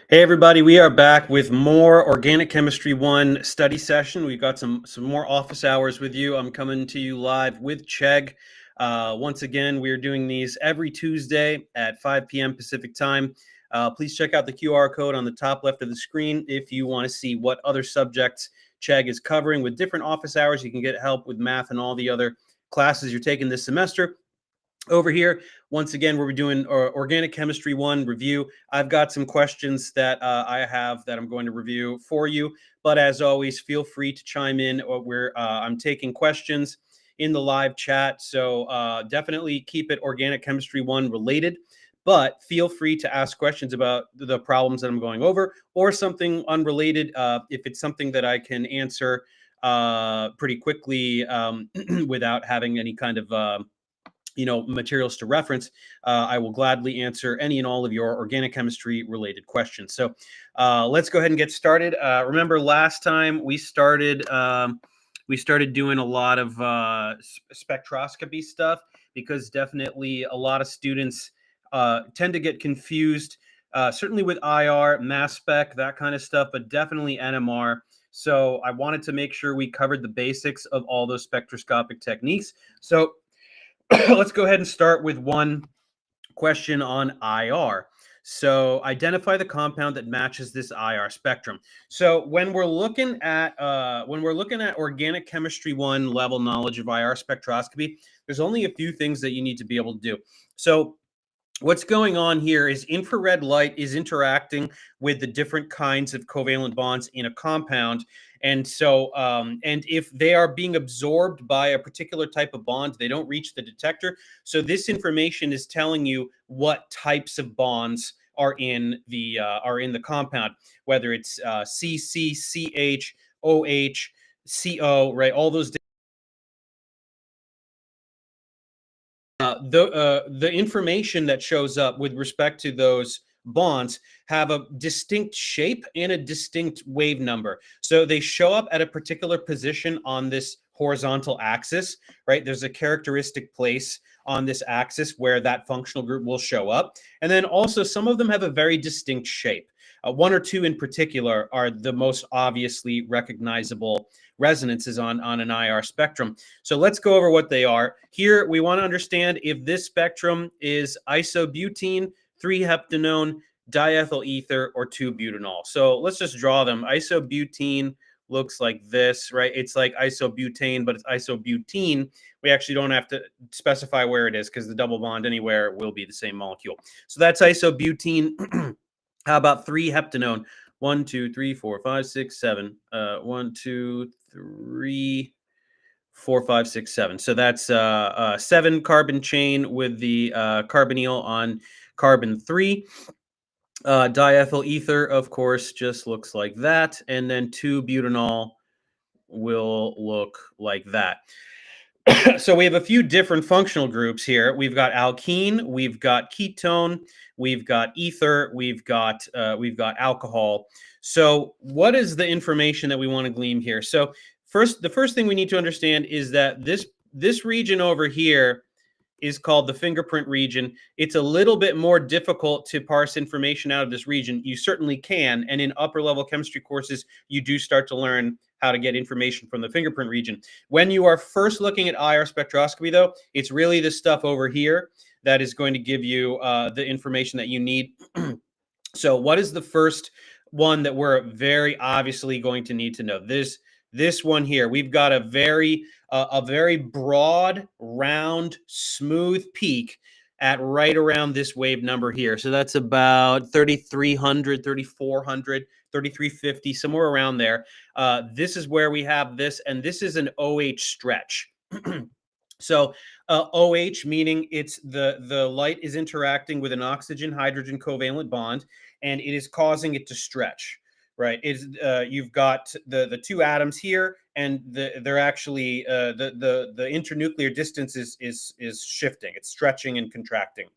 Hey everybody, we are back with more Organic Chemistry 1 study session. We've got some more office hours with you. I'm coming to you live with Chegg. Once again, we're doing these every Tuesday at 5 p.m. Pacific time. Please check out the QR code on the top left of the screen if you want to see what other subjects Chegg is covering. With different office hours, you can get help with math and all the other classes you're taking this semester. Over here, once again, we're doing Organic Chemistry 1 review. I've got some questions that I have that I'm going to review for you. But as always, feel free to chime in. I'm taking questions in the live chat. So definitely keep it Organic Chemistry 1 related. But feel free to ask questions about the problems that I'm going over or something unrelated. If it's something that I can answer pretty quickly without having any kind of materials to reference, I will gladly answer any and all of your organic chemistry related questions. So let's go ahead and get started. Remember last time we started doing a lot of spectroscopy stuff, because definitely a lot of students tend to get confused, certainly with IR, mass spec, that kind of stuff, but definitely NMR. So I wanted to make sure we covered the basics of all those spectroscopic techniques. So let's go ahead and start with one question on IR. So identify the compound that matches this IR spectrum. So when we're looking at Organic Chemistry 1 level knowledge of IR spectroscopy, there's only a few things that you need to be able to do. So what's going on here is infrared light is interacting with the different kinds of covalent bonds in a compound. And so, and if they are being absorbed by a particular type of bond, they don't reach the detector. So this information is telling you what types of bonds are in the compound, whether it's CC, CH, OH, CO, right? All those. The information that shows up with respect to those bonds have a distinct shape and a distinct wave number. So they show up at a particular position on this horizontal axis, right? There's a characteristic place on this axis where that functional group will show up. And then also some of them have a very distinct shape. One or two in particular are the most obviously recognizable resonances on an IR spectrum. So let's go over what they are. Here, we want to understand if this spectrum is isobutene, 3-heptanone, diethyl ether, or 2-butanol. So let's just draw them. Isobutene looks like this, right? It's like isobutane, but it's isobutene. We actually don't have to specify where it is because the double bond anywhere will be the same molecule. So that's isobutene. How about 3-heptanone? 1, 2, 3, 4, 5, 6, 7. 1, 2, 3, 4, 5, 6, 7. So that's a 7 carbon chain with the carbonyl on carbon 3. Diethyl ether, of course, just looks like that. And then 2-butanol will look like that. So we have a few different functional groups here. We've got alkene, we've got ketone, we've got ether, we've got alcohol. So what is the information that we want to glean here? So the first thing we need to understand is that this region over here is called the fingerprint region. It's a little bit more difficult to parse information out of this region. You certainly can, and in upper level chemistry courses, you do start to learn how to get information from the fingerprint region. When you are first looking at IR spectroscopy, though, it's really this stuff over here that is going to give you the information that you need. So what is the first one that we're very obviously going to need to know? This one here, we've got a very broad, round, smooth peak at right around this wave number here. So that's about 3,300, 3,400, 3,350, somewhere around there. This is where we have this, and this is an OH stretch. So OH meaning it's the light is interacting with an oxygen-hydrogen covalent bond, and it is causing it to stretch. Right, you've got the two atoms here, and they're actually the internuclear distance is shifting. It's stretching and contracting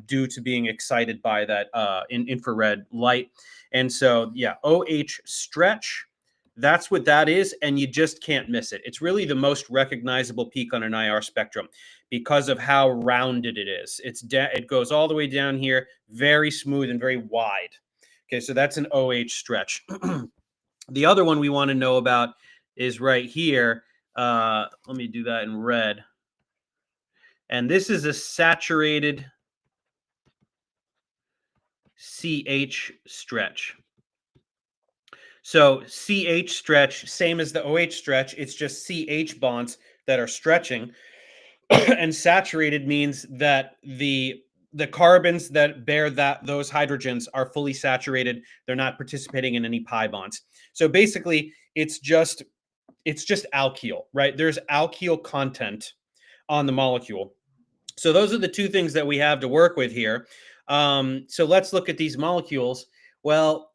due to being excited by that infrared light. And so, yeah, OH stretch. That's what that is, and you just can't miss it. It's really the most recognizable peak on an IR spectrum because of how rounded it is. It goes all the way down here, very smooth and very wide. Okay, so that's an OH stretch. The other one we want to know about is right here. Let me do that in red. And this is a saturated CH stretch. So CH stretch, same as the OH stretch, it's just CH bonds that are stretching. And saturated means that the carbons that bear those hydrogens are fully saturated. They're not participating in any pi bonds. So basically, it's just alkyl, right? There's alkyl content on the molecule. So those are the two things that we have to work with here. So let's look at these molecules. Well,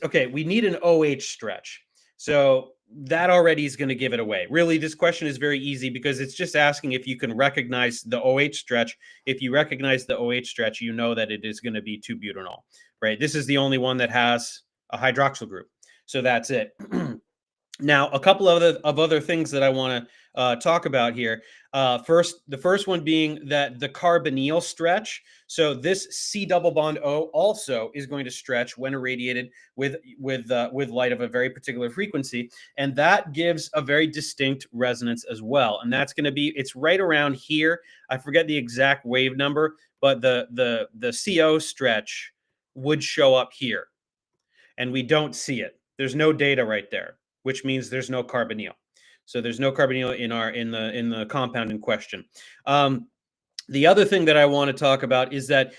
okay, we need an OH stretch. So that already is going to give it away. Really, this question is very easy because it's just asking if you can recognize the OH stretch. If you recognize the OH stretch, you know that it is going to be 2-butanol, right? This is the only one that has a hydroxyl group. So that's it. Now, a couple of other things that I want to talk about here. The first one being that the carbonyl stretch. So this C double bond O also is going to stretch when irradiated with light of a very particular frequency, and that gives a very distinct resonance as well. And that's going to be, it's right around here. I forget the exact wave number, but the CO stretch would show up here, and we don't see it. There's no data right there, which means there's no carbonyl. So there's no carbonyl in the compound in question. The other thing that I want to talk about is that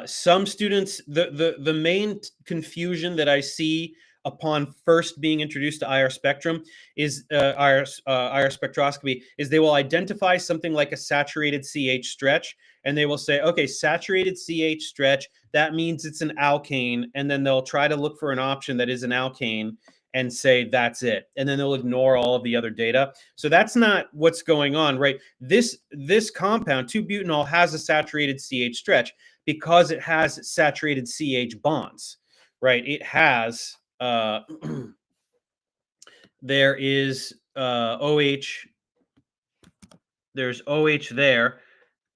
some students, the main confusion that I see upon first being introduced to IR spectrum is IR spectroscopy is they will identify something like a saturated CH stretch, and they will say, okay, saturated CH stretch, that means it's an alkane, and then they'll try to look for an option that is an alkane and say that's it, and then they'll ignore all of the other data. So that's not what's going on, right? This compound 2-butanol has a saturated CH stretch because it has saturated CH bonds, right? It has there is OH, there's OH there,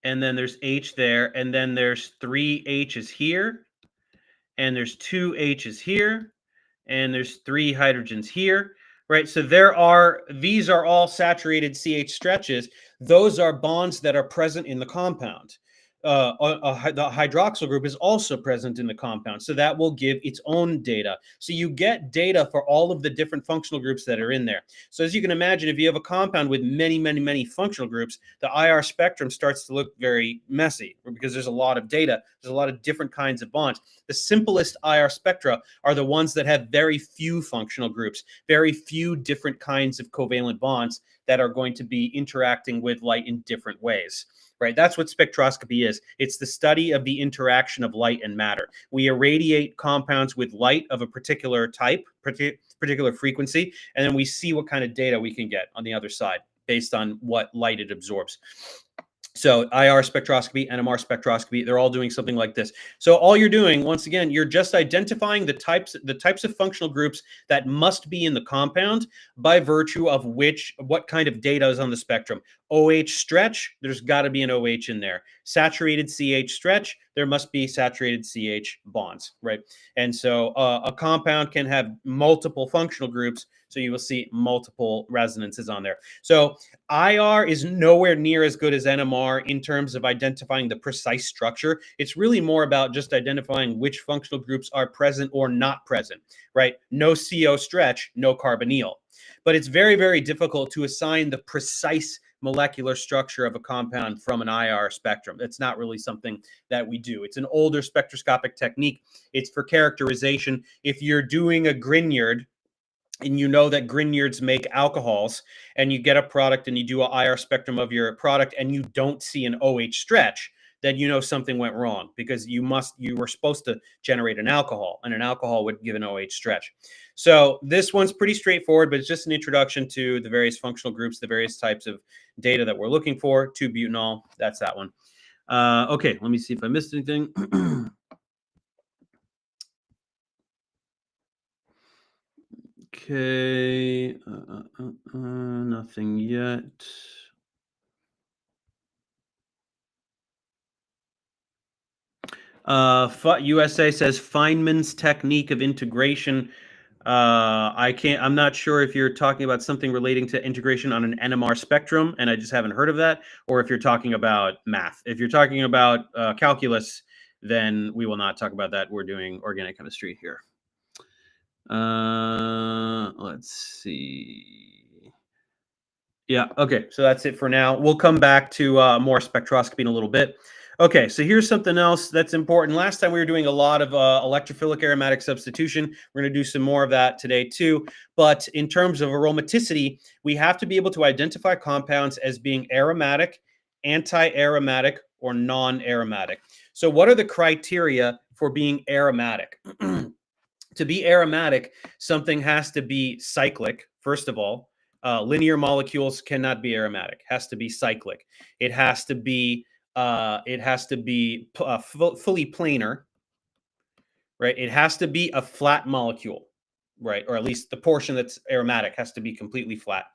and then there's H there, and then there's 3 H's here, and there's 2 H's here, and there's 3 hydrogens here, right? So these are all saturated CH stretches. Those are bonds that are present in the compound. The hydroxyl group is also present in the compound, so that will give its own data. So you get data for all of the different functional groups that are in there. So as you can imagine, if you have a compound with many, many, many functional groups, the IR spectrum starts to look very messy because there's a lot of data. There's a lot of different kinds of bonds. The simplest IR spectra are the ones that have very few functional groups, very few different kinds of covalent bonds that are going to be interacting with light in different ways. Right? That's what spectroscopy is. It's the study of the interaction of light and matter. We irradiate compounds with light of a particular type, particular frequency, and then we see what kind of data we can get on the other side based on what light it absorbs. So IR spectroscopy, NMR spectroscopy, they're all doing something like this. So all you're doing, once again, you're just identifying the types of functional groups that must be in the compound by virtue of what kind of data is on the spectrum. OH stretch, there's got to be an OH in there. Saturated CH stretch, there must be saturated CH bonds, right? And so a compound can have multiple functional groups, so you will see multiple resonances on there. So IR is nowhere near as good as NMR in terms of identifying the precise structure. It's really more about just identifying which functional groups are present or not present, right? No CO stretch, no carbonyl. But it's very, very difficult to assign the precise molecular structure of a compound from an IR spectrum. It's not really something that we do. It's an older spectroscopic technique. It's for characterization. If you're doing a Grignard, and you know that Grignards make alcohols, and you get a product and you do an IR spectrum of your product and you don't see an OH stretch, then you know something went wrong because you were supposed to generate an alcohol, and an alcohol would give an OH stretch. So this one's pretty straightforward, but it's just an introduction to the various functional groups, the various types of data that we're looking for. 2-butanol, that's that one. Okay, let me see if I missed anything. Okay, nothing yet. USA says Feynman's technique of integration. I'm not sure if you're talking about something relating to integration on an NMR spectrum, and I just haven't heard of that, or if you're talking about math. If you're talking about calculus, then we will not talk about that. We're doing organic chemistry here. Let's see. Yeah, okay, so that's it for now. We'll come back to more spectroscopy in a little bit. Okay, so here's something else that's important. Last time we were doing a lot of electrophilic aromatic substitution. We're going to do some more of that today too. But in terms of aromaticity, we have to be able to identify compounds as being aromatic, anti-aromatic, or non-aromatic. So what are the criteria for being aromatic? To be aromatic, something has to be cyclic, first of all. Linear molecules cannot be aromatic. Has to be cyclic. It has to be fully planar, right? It has to be a flat molecule, right? Or at least the portion that's aromatic has to be completely flat.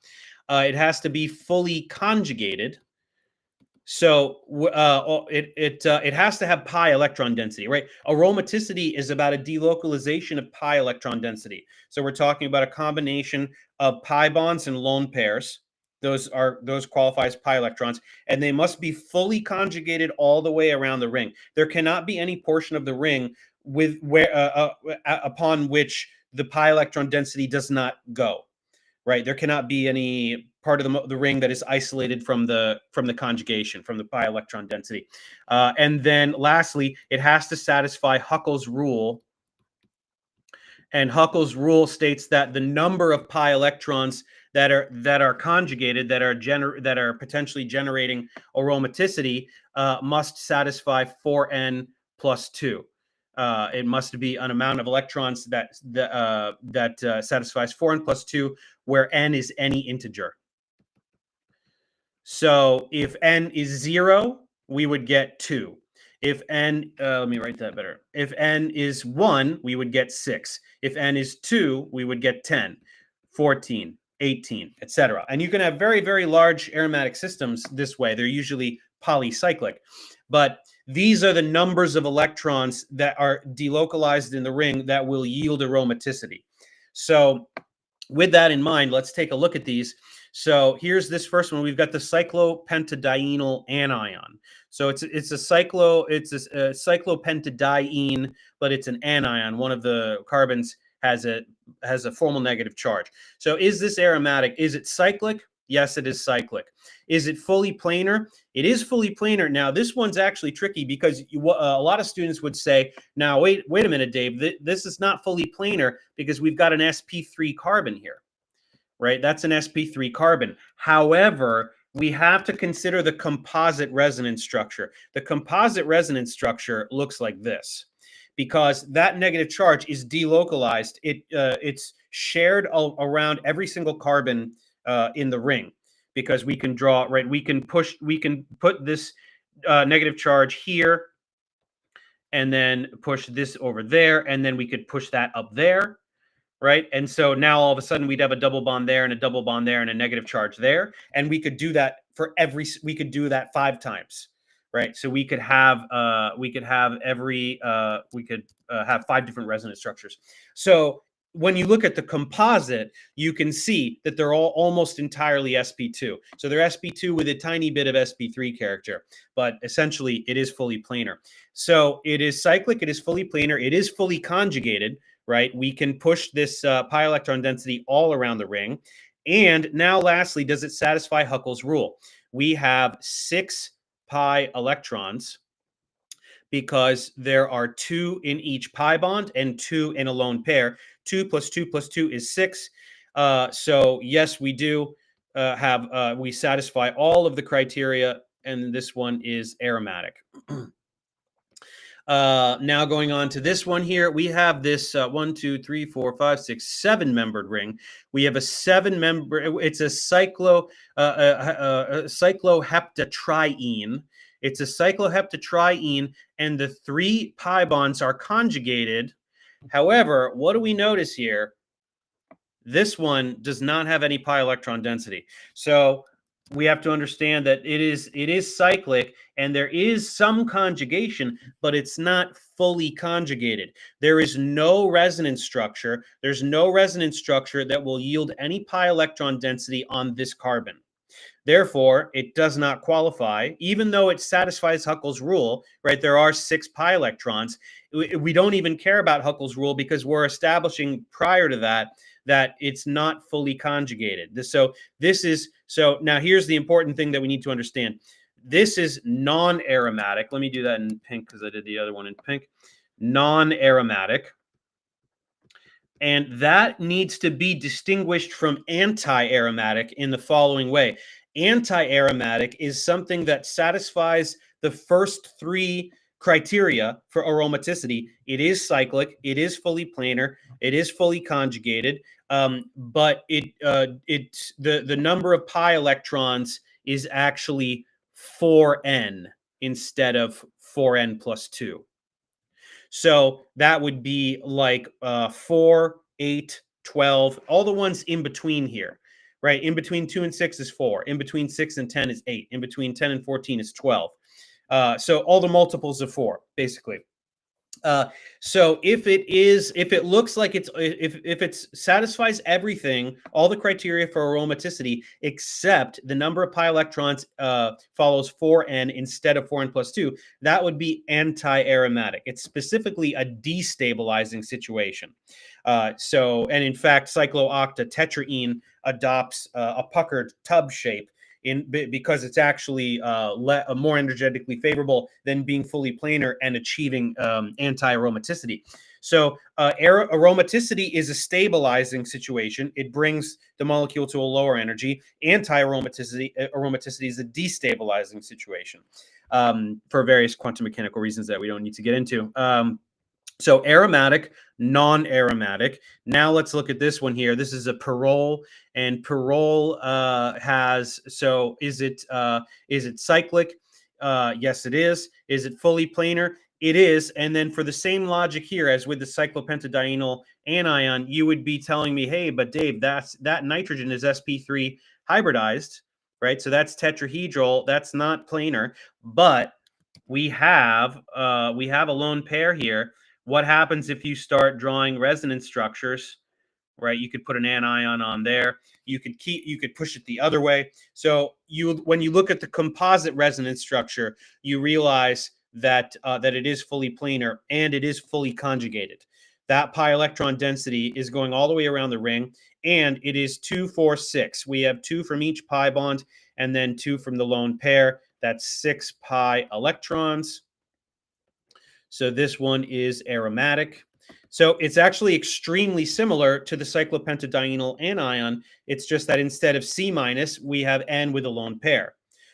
It has to be fully conjugated. So it has to have pi electron density, right? Aromaticity is about a delocalization of pi electron density. So we're talking about a combination of pi bonds and lone pairs. Those qualify as pi electrons, and they must be fully conjugated all the way around the ring. There cannot be any portion of the ring upon which the pi electron density does not go. Right, there cannot be any part of the ring that is isolated from the conjugation, from the pi electron density. And then lastly, it has to satisfy Huckel's rule. And Huckel's rule states that the number of pi electrons that are conjugated, that are potentially generating aromaticity, must satisfy 4n plus 2. It must be an amount of electrons that satisfies 4n plus 2, where n is any integer. So if n is 0, we would get 2. If n, let me write that better. If n is 1, we would get 6. If n is 2, we would get 10, 14, 18, etc. And you can have very, very large aromatic systems this way. They're usually polycyclic. But these are the numbers of electrons that are delocalized in the ring that will yield aromaticity. So with that in mind, let's take a look at these. So here's this first one. We've got the cyclopentadienyl anion. So it's a cyclopentadiene, but it's an anion. One of the carbons has a formal negative charge. So is this aromatic? Is it cyclic? Yes, it is cyclic. Is it fully planar? It is fully planar. Now, this one's actually tricky because a lot of students would say, now, wait a minute, Dave, this is not fully planar because we've got an sp3 carbon here, right? That's an sp3 carbon. However, we have to consider the composite resonance structure. The composite resonance structure looks like this because that negative charge is delocalized. It's shared around every single carbon in the ring, because we can draw, right? We can put this negative charge here and then push this over there, and then we could push that up there, right? And so now all of a sudden we'd have a double bond there and a double bond there and a negative charge there, and we could do that we could do that 5 times, right? So we could have 5 different resonance structures. So when you look at the composite, you can see that they're all almost entirely sp2. So they're sp2 with a tiny bit of sp3 character, but essentially it is fully planar. So it is cyclic, it is fully planar, it is fully conjugated, right? We can push this pi electron density all around the ring. And now lastly, does it satisfy Huckel's rule? We have 6 pi electrons, because there are 2 in each pi bond and 2 in a lone pair. 2 plus 2 plus 2 is 6. So yes, we do we satisfy all of the criteria, and this one is aromatic. Now going on to this one here, we have this 1, 2, 3, 4, 5, 6, 7-membered ring. We have a 7-member. It's a cycloheptatriene. It's a cycloheptatriene, and the 3 pi bonds are conjugated. However, what do we notice here? This one does not have any pi electron density. So we have to understand that it is cyclic and there is some conjugation, but it's not fully conjugated. There is no resonance structure. There's no resonance structure that will yield any pi electron density on this carbon. Therefore, it does not qualify, even though it satisfies Huckel's rule, right? There are 6 pi electrons. We don't even care about Huckel's rule because we're establishing prior to that that it's not fully conjugated. So now here's the important thing that we need to understand. This is non-aromatic. Let me do that in pink because I did the other one in pink. Non-aromatic. And that needs to be distinguished from anti-aromatic in the following way. Anti-aromatic is something that satisfies the first 3 criteria for aromaticity. It is cyclic, it is fully planar, it is fully conjugated, but the number of pi electrons is actually 4n instead of 4n plus 2. So that would be like 4, 8, 12, all the ones in between here, right? In between 2 and 6 is 4. In between 6 and 10 is 8. In between 10 and 14 is 12. So all the multiples of 4, basically. So if it looks like if it satisfies everything, all the criteria for aromaticity, except the number of pi electrons follows 4n instead of 4n plus 2, that would be anti-aromatic. It's specifically a destabilizing situation. And in fact, cyclooctatetraene adopts a puckered tub shape because it's actually more energetically favorable than being fully planar and achieving anti-aromaticity. So aromaticity is a stabilizing situation. It brings the molecule to a lower energy. Anti-aromaticity is a destabilizing situation for various quantum mechanical reasons that we don't need to get into. So aromatic, non-aromatic. Now let's look at this one here. This is a pyrrole, and pyrrole has. So is it cyclic? Yes, it is. Is it fully planar? It is. And then for the same logic here as with the cyclopentadienyl anion, you would be telling me, hey, but Dave, that nitrogen is sp3 hybridized, right? So that's tetrahedral. That's not planar, but we have a lone pair here. What happens if you start drawing resonance structures, right? You could put an anion on there. You could push it the other way. So when you look at the composite resonance structure, you realize that it is fully planar and it is fully conjugated. That pi electron density is going all the way around the ring, and it is 2, 4, 6. We have 2 from each pi bond, and then 2 from the lone pair. That's 6 pi electrons. So this one is aromatic. So it's actually extremely similar to the cyclopentadienyl anion. It's just that instead of C minus, we have N with a lone pair.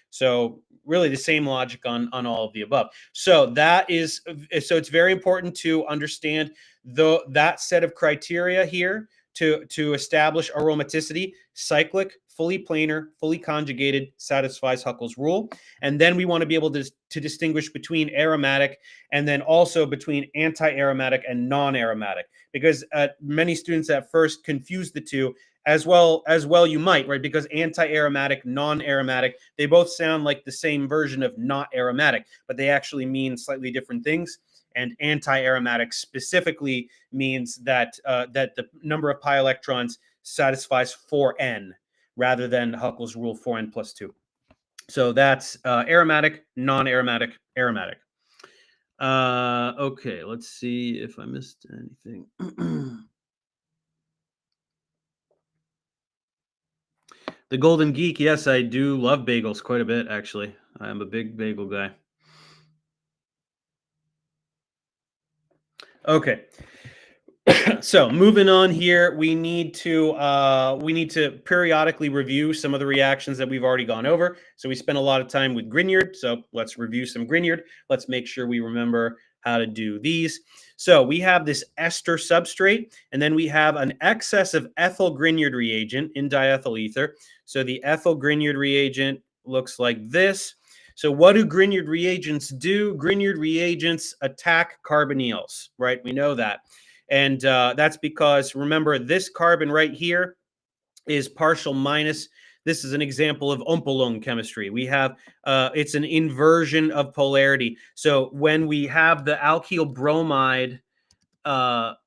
So really the same logic on all of the above. So it's very important to understand that set of criteria here to establish aromaticity. Cyclic, fully planar, fully conjugated, satisfies Huckel's rule. And then we want to be able to distinguish between aromatic and then also between anti-aromatic and non-aromatic, because many students at first confuse the two, as well you might, right? Because anti-aromatic, non-aromatic, they both sound like the same version of not aromatic, but they actually mean slightly different things. And anti-aromatic specifically means that the number of pi electrons satisfies 4n rather than Huckel's rule 4n plus 2. So that's aromatic, non-aromatic, aromatic. Okay, let's see if I missed anything. The Golden Geek, yes, I do love bagels quite a bit, actually. I'm a big bagel guy. Okay. So moving on here, we need to periodically review some of the reactions that we've already gone over. So we spent a lot of time with Grignard. So let's review some Grignard. Let's make sure we remember how to do these. So we have this ester substrate, and then we have an excess of ethyl Grignard reagent in diethyl ether. So the ethyl Grignard reagent looks like this. So what do Grignard reagents do? Grignard reagents attack carbonyls, right? We know that. And that's because, remember, this carbon right here is partial minus This is an example of Ompelung chemistry. We have, it's an inversion of polarity. So when we have the alkyl bromide, the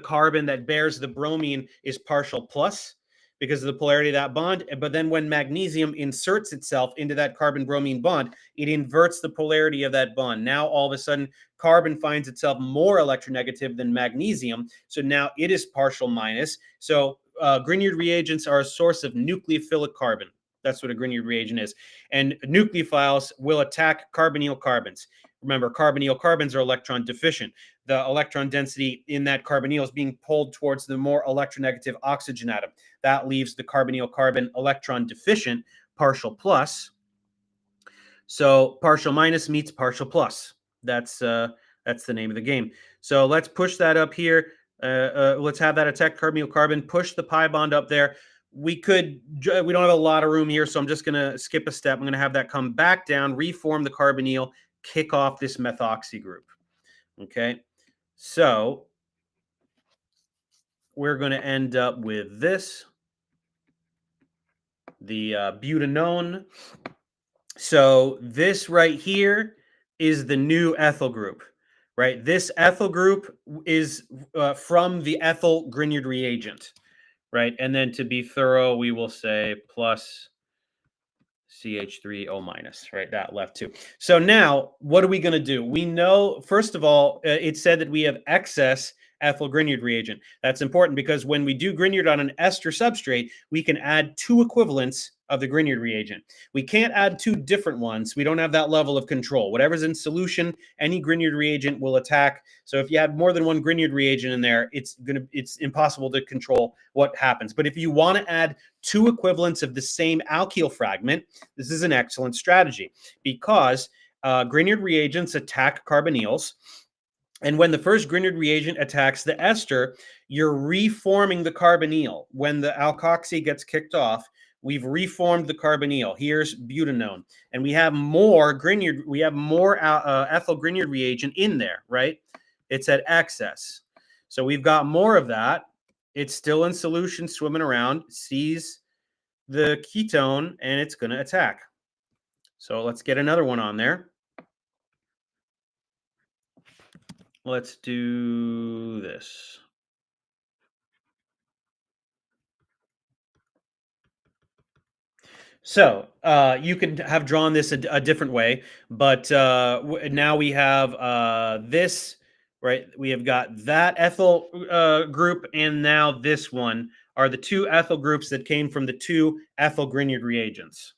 carbon that bears the bromine is partial plus because of the polarity of that bond. But then when magnesium inserts itself into that carbon bromine bond, it inverts the polarity of that bond. Now all of a sudden, carbon finds itself more electronegative than magnesium. So now it is partial minus. So Grignard reagents are a source of nucleophilic carbon. That's what a Grignard reagent is. And nucleophiles will attack carbonyl carbons. Remember, carbonyl carbons are electron deficient. The electron density in that carbonyl is being pulled towards the more electronegative oxygen atom. That leaves the carbonyl carbon electron deficient, partial plus. So partial minus meets partial plus. That's the name of the game. So let's push that up here. Let's have that attack carbonyl carbon. Push the pi bond up there. We don't have a lot of room here, so I'm just going to skip a step. I'm going to have that come back down, reform the carbonyl, kick off this methoxy group. Okay, so we're going to end up with this, the butanone. So this right here is the new ethyl group, right? This ethyl group is from the ethyl Grignard reagent, right? And then to be thorough, we will say plus CH3O minus, right? That left too. So now what are we going to do? We know, first of all, it said that we have excess ethyl Grignard reagent. That's important because when we do Grignard on an ester substrate, we can add 2 equivalents of the Grignard reagent. We can't add 2 different ones. We don't have that level of control. Whatever's in solution, any Grignard reagent will attack. So if you have more than one Grignard reagent in there, it's impossible to control what happens. But if you want to add 2 equivalents of the same alkyl fragment, this is an excellent strategy because Grignard reagents attack carbonyls. And when the first Grignard reagent attacks the ester, you're reforming the carbonyl. When the alkoxy gets kicked off, we've reformed the carbonyl. Here's butanone. And we have more Grignard, we have more ethyl Grignard reagent in there, right? It's at excess. So we've got more of that. It's still in solution, swimming around, sees the ketone, and it's going to attack. So let's get another one on there. Let's do this. So you could have drawn this a different way, but now we have this, right? We have got that ethyl group, and now this one are the 2 ethyl groups that came from the 2 ethyl Grignard reagents.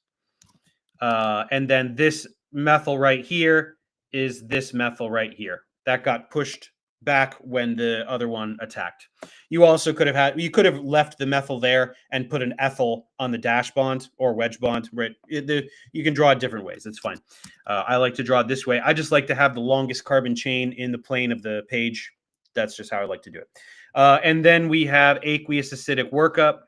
And then this methyl right here is this methyl right here. That got pushed back when the other one attacked. You also could have left the methyl there and put an ethyl on the dash bond or wedge bond, right? You can draw it different ways. It's fine. I like to draw it this way. I just like to have the longest carbon chain in the plane of the page. That's just how I like to do it. And then we have aqueous acidic workup.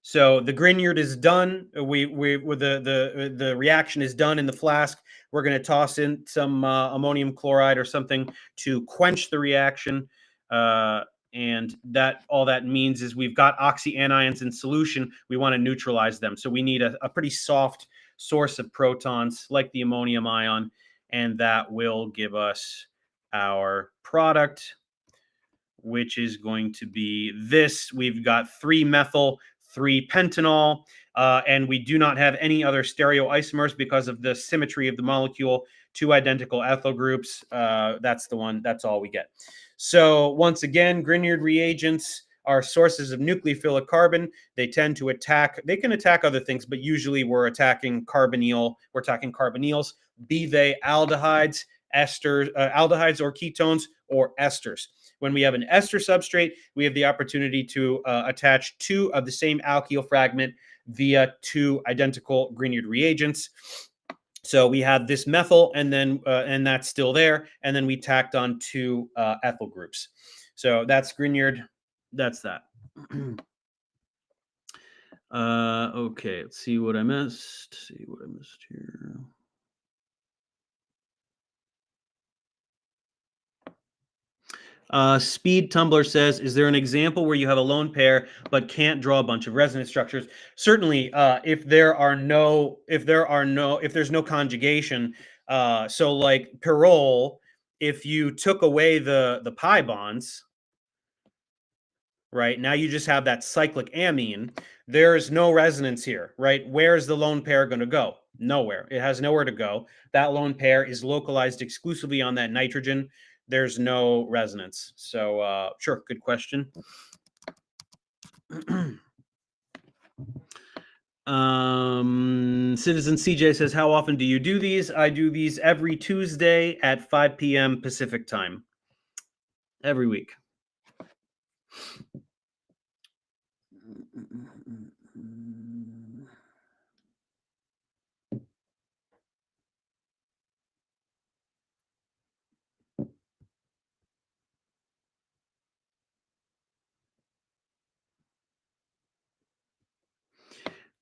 So the Grignard is done. The reaction is done in the flask. We're going to toss in some ammonium chloride or something to quench the reaction. And all that means is we've got oxyanions in solution. We want to neutralize them. So we need a pretty soft source of protons like the ammonium ion. And that will give us our product, which is going to be this. We've got 3-methyl, 3-pentanol, and we do not have any other stereoisomers because of the symmetry of the molecule. 2 identical ethyl groups. That's the one. That's all we get. So once again, Grignard reagents are sources of nucleophilic carbon. They tend to attack. They can attack other things, but usually we're attacking carbonyl. We're attacking carbonyls, be they aldehydes, esters, aldehydes or ketones, or esters. When we have an ester substrate, we have the opportunity to attach 2 of the same alkyl fragment via 2 identical Grignard reagents. So we have this methyl, and then and that's still there, and then we tacked on 2 ethyl groups. So that's Grignard. That's that. Okay, let's see what I missed. Here. Speed Tumbler says, is there an example where you have a lone pair but can't draw a bunch of resonance structures? Certainly, if there's no conjugation, so like pyrrole, if you took away the pi bonds, right, now you just have that cyclic amine. There's no resonance here, right? Where's the lone pair going to go? Nowhere. It has nowhere to go. That lone pair is localized exclusively on that nitrogen. There's no resonance. So sure, good question. Citizen CJ says, how often do you do these? I do these every Tuesday at 5 p.m. Pacific time. Every week.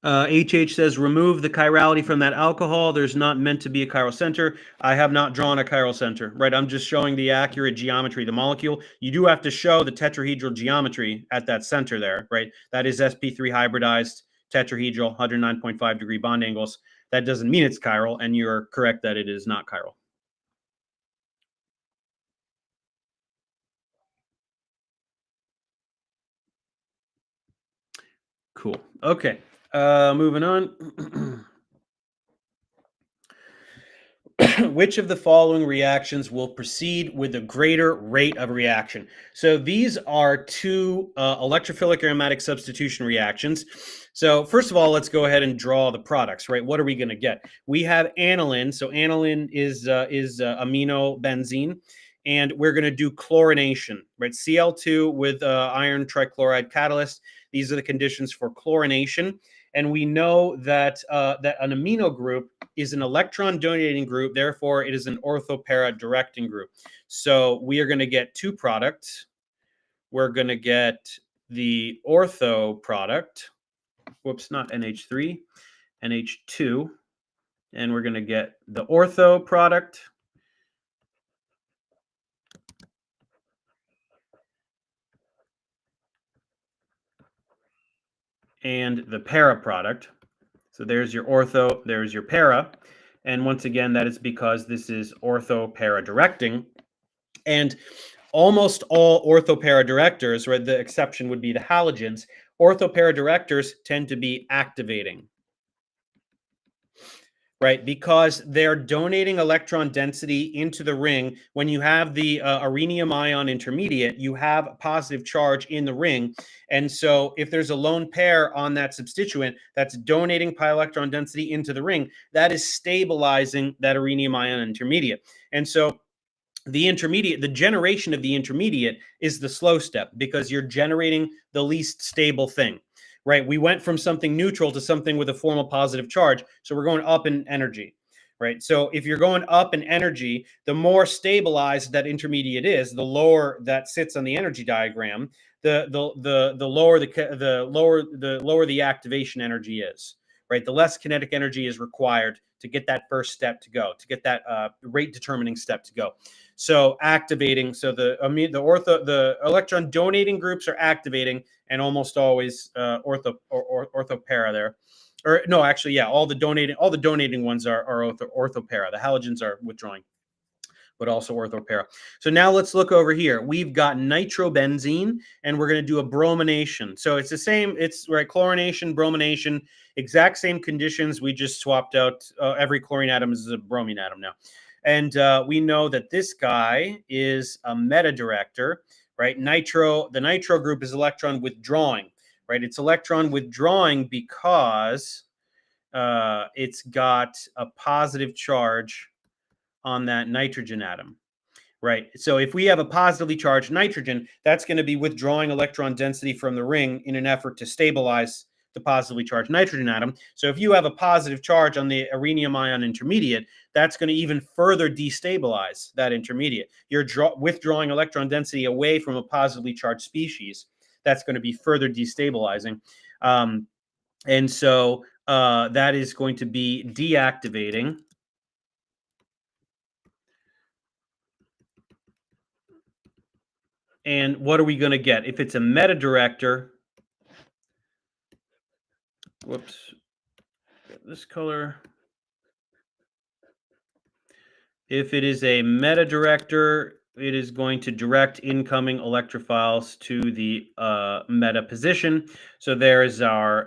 HH says, remove the chirality from that alcohol. There's not meant to be a chiral center. I have not drawn a chiral center, right? I'm just showing the accurate geometry of the molecule. You do have to show the tetrahedral geometry at that center there, right? That is sp3 hybridized tetrahedral, 109.5 degree bond angles. That doesn't mean it's chiral, and you're correct that it is not chiral. Cool. Okay. Moving on. Which of the following reactions will proceed with a greater rate of reaction? So these are two electrophilic aromatic substitution reactions. So first of all, let's go ahead and draw the products, right? What are we going to get? We have aniline. So aniline is aminobenzene. And we're going to do chlorination, right? Cl2 with iron trichloride catalyst. These are the conditions for chlorination. And we know that that an amino group is an electron donating group. Therefore, it is an orthopara directing group. So we are going to get two products. We're going to get the ortho product. Whoops, not NH3, NH2. And we're going to get the ortho product. And the para product. So there's your ortho, there's your para. And once again, that is because this is ortho-para directing. And almost all ortho-para directors, right, the exception would be the halogens, ortho-para directors tend to be activating, right? Because they're donating electron density into the ring. When you have the rhenium ion intermediate, you have a positive charge in the ring. And so if there's a lone pair on that substituent that's donating pi electron density into the ring, that is stabilizing that rhenium ion intermediate. And so the intermediate, the generation of the intermediate is the slow step because you're generating the least stable thing. Right, we went from something neutral to something with a formal positive charge, so we're going up in energy, right? So if you're going up in energy, the more stabilized that intermediate is, the lower that sits on the energy diagram, the lower the activation energy is, right? The less kinetic energy is required to get that first step to go, to get that rate determining step to go. So activating, so the electron donating groups are activating, and almost always orthopara there, or no, actually, yeah, all the donating ones are orthopara. The halogens are withdrawing, but also orthopara. So now let's look over here. We've got nitrobenzene, and we're going to do a bromination. So it's the same. It's right, chlorination, bromination, exact same conditions. We just swapped out every chlorine atom is a bromine atom now. And we know that this guy is a meta director, right? The nitro group is electron withdrawing, right? It's electron withdrawing because it's got a positive charge on that nitrogen atom, right? So if we have a positively charged nitrogen, that's going to be withdrawing electron density from the ring in an effort to stabilize the positively charged nitrogen atom. So if you have a positive charge on the rhenium ion intermediate, that's going to even further destabilize that intermediate. You're withdrawing electron density away from a positively charged species. That's going to be further destabilizing. And so that is going to be deactivating. And what are we going to get? If it's a meta director, whoops, get this color. If it is a meta director, it is going to direct incoming electrophiles to the meta position. So there's our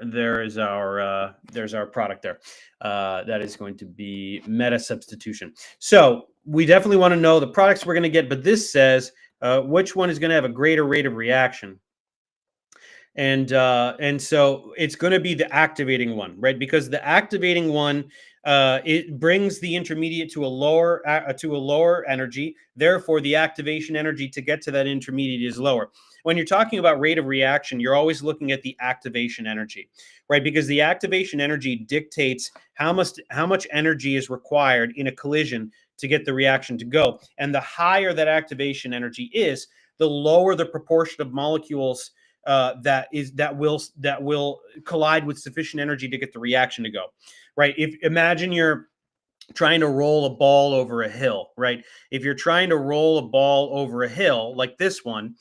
product there. That is going to be meta substitution. So we definitely want to know the products we're going to get, but this says which one is going to have a greater rate of reaction. And so it's going to be the activating one, right? Because the activating one it brings the intermediate to a lower energy. Therefore, the activation energy to get to that intermediate is lower. When you're talking about rate of reaction, you're always looking at the activation energy, right? Because the activation energy dictates how much energy is required in a collision to get the reaction to go. And the higher that activation energy is, the lower the proportion of molecules that will collide with sufficient energy to get the reaction to go, right? If imagine you're trying to roll a ball over a hill, right? If you're trying to roll a ball over a hill like this one,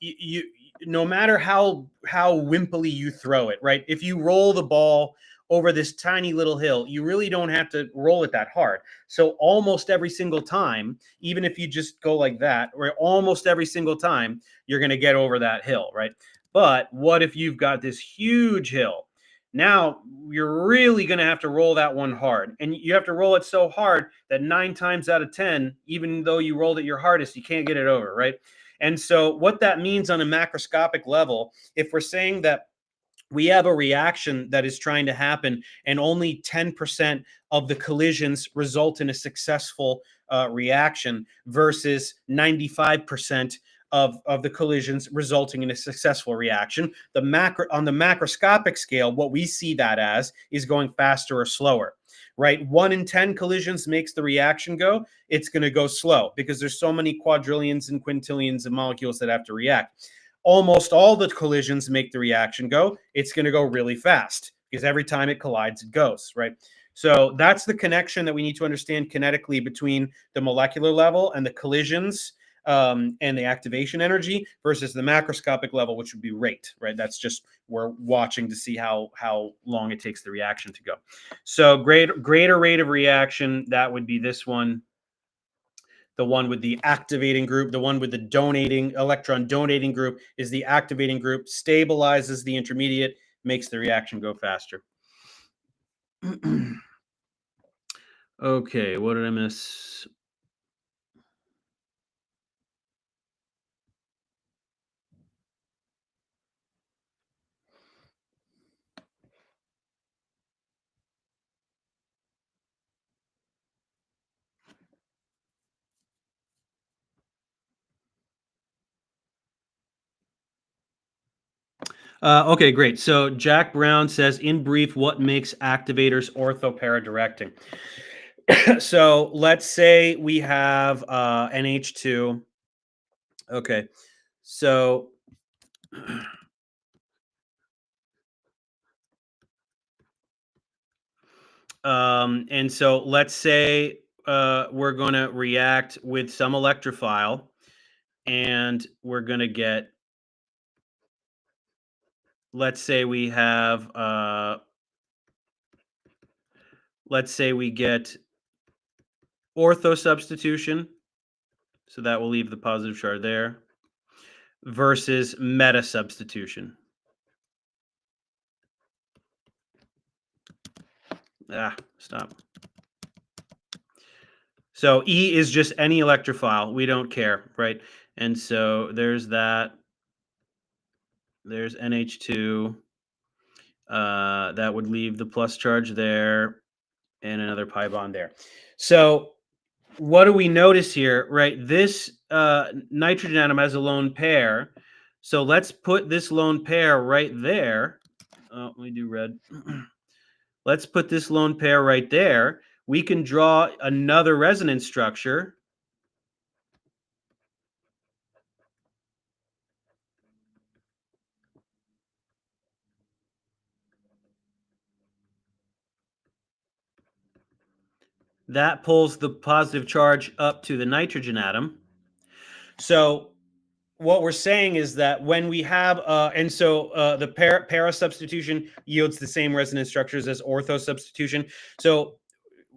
you no matter how wimpily you throw it, right? If you roll the ball over this tiny little hill, you really don't have to roll it that hard. So almost every single time, even if you just go like that, or almost every single time, you're going to get over that hill, right? But what if you've got this huge hill? Now you're really going to have to roll that one hard, and you have to roll it so hard that 9 times out of 10, even though you rolled it your hardest, you can't get it over, right? And so what that means on a macroscopic level, if we're saying that we have a reaction that is trying to happen and only 10% of the collisions result in a successful reaction versus 95% of the collisions resulting in a successful reaction. On the macroscopic scale, what we see that as is going faster or slower, right? 1 in 10 collisions makes the reaction go. It's going to go slow because there's so many quadrillions and quintillions of molecules that have to react. Almost all the collisions make the reaction go. It's going to go really fast because every time it collides, it goes, right? So that's the connection that we need to understand kinetically between the molecular level and the collisions and the activation energy versus the macroscopic level, which would be rate, right? That's just we're watching to see how long it takes the reaction to go. So greater rate of reaction, that would be this one. The one with the activating group, the one with the electron donating group is the activating group, stabilizes the intermediate, makes the reaction go faster. Okay, what did I miss? Okay, great. So Jack Brown says, in brief, what makes activators orthopara-directing? So let's say we have NH2. Okay, so and so let's say we're going to react with some electrophile, and we're going to get, let's say we have, let's say we get ortho substitution. So that will leave the positive charge there versus meta substitution. Stop. So E is just any electrophile. We don't care, right? And so there's that. There's NH2. That would leave the plus charge there and another pi bond there. So what do we notice here, right? This nitrogen atom has a lone pair. So let's put this lone pair right there. Oh, let me do red. Let's put this lone pair right there. We can draw another resonance structure. That pulls the positive charge up to the nitrogen atom. So what we're saying is that when we have the para substitution yields the same resonance structures as ortho substitution. So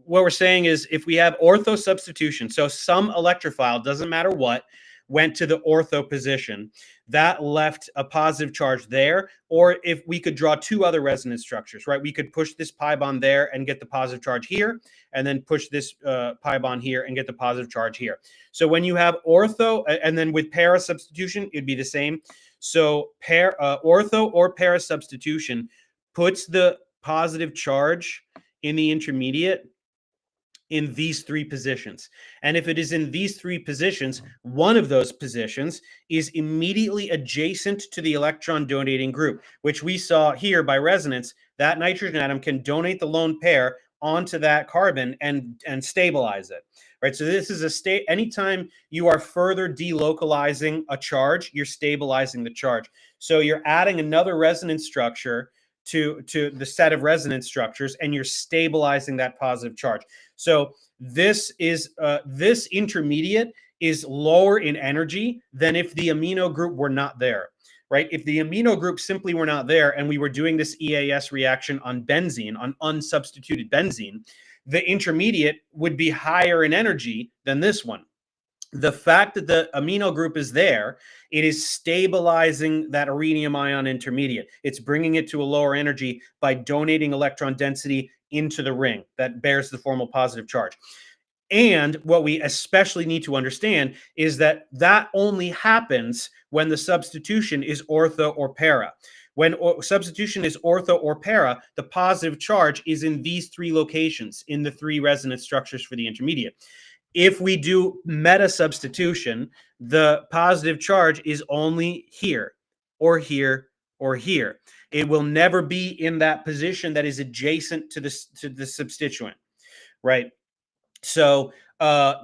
what we're saying is if we have ortho substitution, so some electrophile, doesn't matter what, went to the ortho position, that left a positive charge there. Or if we could draw two other resonance structures, right? We could push this pi bond there and get the positive charge here, and then push this pi bond here and get the positive charge here. So when you have ortho, and then with para substitution, it'd be the same. So ortho or para substitution puts the positive charge in the intermediate in these three positions. And if it is in these three positions, one of those positions is immediately adjacent to the electron donating group, which we saw here by resonance. That nitrogen atom can donate the lone pair onto that carbon and stabilize it. Right. So this is a state. Anytime you are further delocalizing a charge, you're stabilizing the charge. So you're adding another resonance structure to the set of resonance structures, and you're stabilizing that positive charge. So this intermediate is lower in energy than if the amino group were not there, right? If the amino group simply were not there and we were doing this EAS reaction on benzene, on unsubstituted benzene, the intermediate would be higher in energy than this one. The fact that the amino group is there, it is stabilizing that iridium ion intermediate. It's bringing it to a lower energy by donating electron density into the ring that bears the formal positive charge. And what we especially need to understand is that that only happens when the substitution is ortho or para. When substitution is ortho or para, the positive charge is in these three locations, in the three resonance structures for the intermediate. If we do meta substitution, the positive charge is only here or here or here. It will never be in that position that is adjacent to the substituent, right? So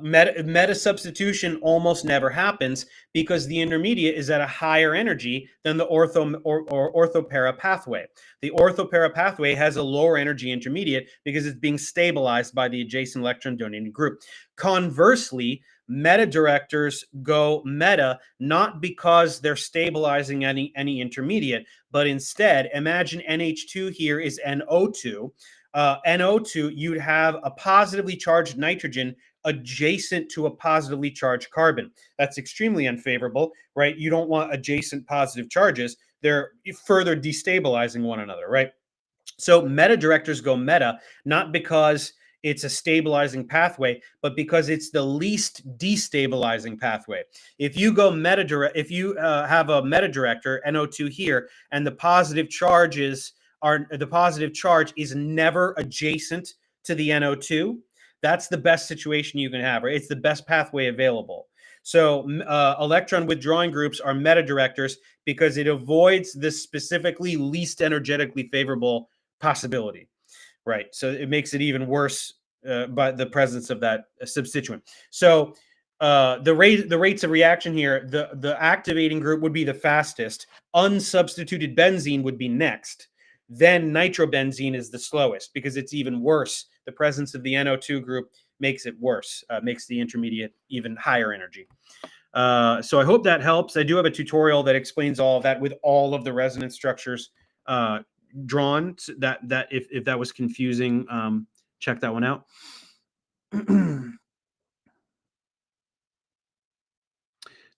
meta substitution almost never happens because the intermediate is at a higher energy than the ortho-para pathway. The ortho-para pathway has a lower energy intermediate because it's being stabilized by the adjacent electron donating group. Conversely, meta directors go meta not because they're stabilizing any intermediate, but instead, imagine NH2 here is NO2. NO2, you'd have a positively charged nitrogen adjacent to a positively charged carbon. That's extremely unfavorable, right? You don't want adjacent positive charges. They're further destabilizing one another, right? So meta directors go meta, not because it's a stabilizing pathway, but because it's the least destabilizing pathway. If you go if you have a meta director, NO2 here, and the positive charge is never adjacent to the NO2, that's the best situation you can have, right? It's the best pathway available. So electron withdrawing groups are meta directors because it avoids this specifically least energetically favorable possibility, right? So it makes it even worse by the presence of that substituent. So the rates of reaction here, the activating group would be the fastest. Unsubstituted benzene would be next. Then nitrobenzene is the slowest because it's even worse. The presence of the NO2 group makes it worse, makes the intermediate even higher energy. So I hope that helps. I do have a tutorial that explains all of that with all of the resonance structures drawn. That if that was confusing, check that one out.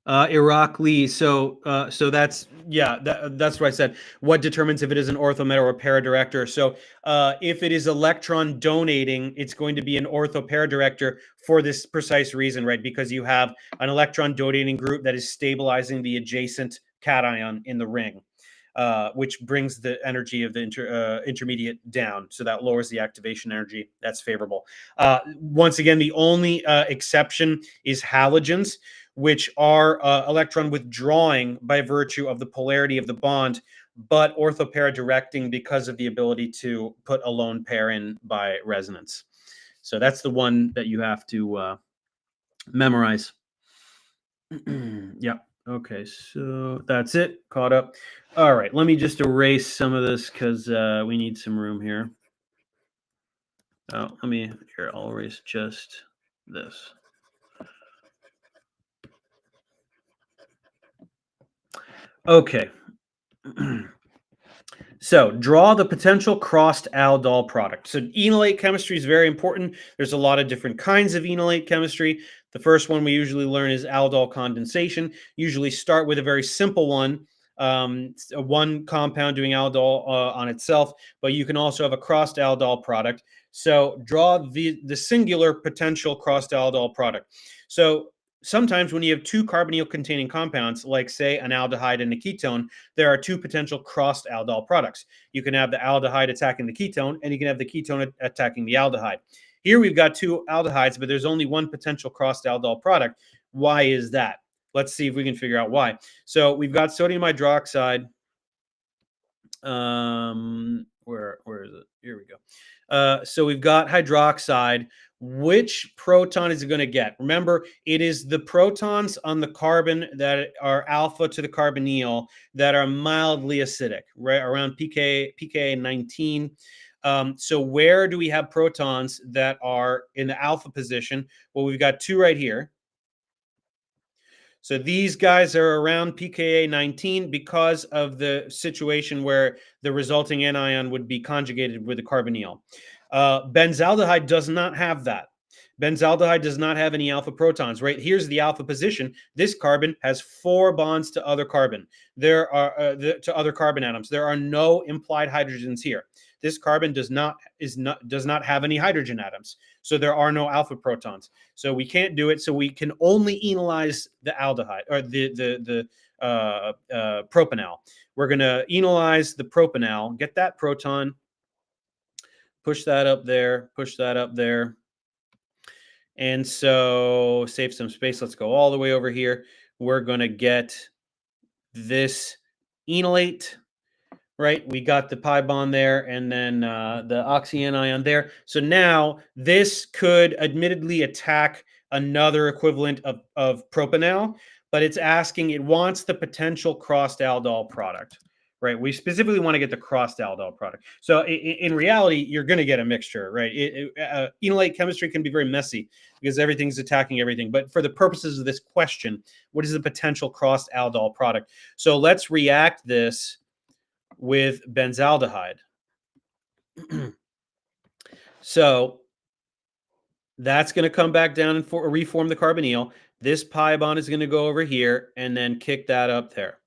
Iraq Lee. So that's that's what I said. What determines if it is an ortho, meta, or para director? So if it is electron donating, it's going to be an ortho para director for this precise reason, right? Because you have an electron donating group that is stabilizing the adjacent cation in the ring, which brings the energy of the intermediate down. So that lowers the activation energy. That's favorable. Once again, the only exception is halogens, which are electron withdrawing by virtue of the polarity of the bond, but orthopara directing because of the ability to put a lone pair in by resonance. So that's the one that you have to memorize. Yeah. Okay. So that's it. Caught up. All right. Let me just erase some of this because we need some room here. Oh, I'll erase just this. Okay. So draw the potential crossed aldol product. So enolate chemistry is very important. There's a lot of different kinds of enolate chemistry. The first one we usually learn is aldol condensation. Usually start with a very simple one, one compound doing aldol on itself, but you can also have a crossed aldol product. So draw the singular potential crossed aldol product. So sometimes when you have two carbonyl containing compounds, like say an aldehyde and a ketone, there are two potential crossed aldol products. You can have the aldehyde attacking the ketone, and you can have the ketone attacking the aldehyde. Here we've got two aldehydes, but there's only one potential crossed aldol product. Why is that? Let's see if we can figure out why. So we've got sodium hydroxide. Where is it? Here we go. So we've got hydroxide. Which proton is it going to get? Remember, it is the protons on the carbon that are alpha to the carbonyl that are mildly acidic, right around pK 19. So where do we have protons that are in the alpha position? Well, we've got two right here. So these guys are around pKa 19 because of the situation where the resulting anion would be conjugated with a carbonyl. Benzaldehyde does not have that. Benzaldehyde does not have any alpha protons, right? Here's the alpha position. This carbon has 4 bonds to other carbon. There are to other carbon atoms. There are no implied hydrogens here. This carbon does not have any hydrogen atoms. So there are no alpha protons. So we can't do it. So we can only enolize the aldehyde or the propanol. We're going to enolize the propanol, get that proton, push that up there, push that up there. And so save some space. Let's go all the way over here. We're going to get this enolate, right? We got the pi bond there and then the oxyanion there. So now this could admittedly attack another equivalent of propanol, but it's asking, it wants the potential crossed aldol product, right? We specifically want to get the crossed aldol product. So in reality, you're going to get a mixture, right? Enolate chemistry can be very messy because everything's attacking everything. But for the purposes of this question, what is the potential crossed aldol product? So let's react this with benzaldehyde. So that's going to come back down and reform the carbonyl. This pi bond is going to go over here and then kick that up there.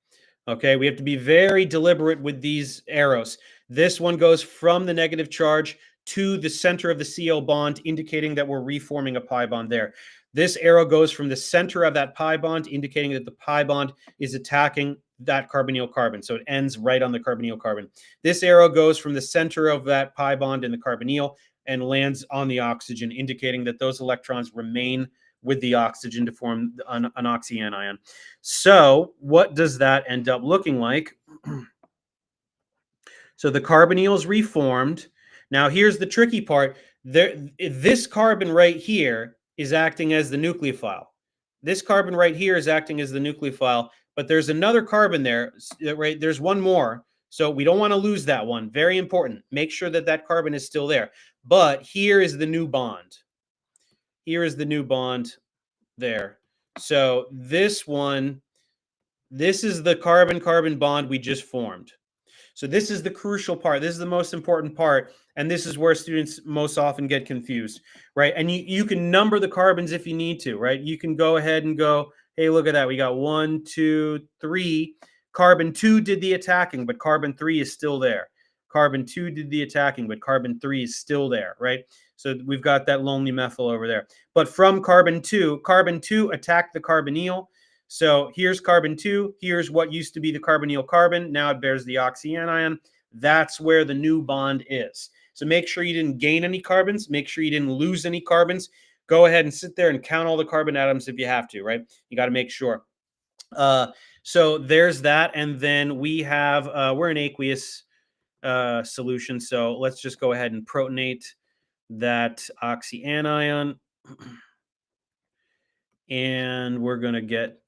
Okay, we have to be very deliberate with these arrows. This one goes from the negative charge to the center of the CO bond, indicating that we're reforming a pi bond there. This arrow goes from the center of that pi bond, indicating that the pi bond is attacking that carbonyl carbon. So it ends right on the carbonyl carbon. This arrow goes from the center of that pi bond in the carbonyl and lands on the oxygen, indicating that those electrons remain with the oxygen to form an oxyanion. So what does that end up looking like? So the carbonyl is reformed. Now here's the tricky part. This carbon right here is acting as the nucleophile. This carbon right here is acting as the nucleophile, but there's another carbon there, right? There's one more. So we don't want to lose that one. Very important. Make sure that that carbon is still there. But here is the new bond. Here is the new bond there. So this one, this is the carbon-carbon bond we just formed. So this is the crucial part. This is the most important part. And this is where students most often get confused, right? And you can number the carbons if you need to, right? You can go ahead and go, hey, look at that. We got 1, 2, 3. Carbon 2 did the attacking, but carbon 3 is still there. Carbon 2 did the attacking, but carbon 3 is still there, right? So we've got that lonely methyl over there. But from carbon 2 attacked the carbonyl. So here's carbon 2. Here's what used to be the carbonyl carbon. Now it bears the oxyanion. That's where the new bond is. So make sure you didn't gain any carbons. Make sure you didn't lose any carbons. Go ahead and sit there and count all the carbon atoms if you have to, right? You got to make sure. So there's that. And then we have, we're an aqueous solution. So let's just go ahead and protonate that oxyanion. And we're going to get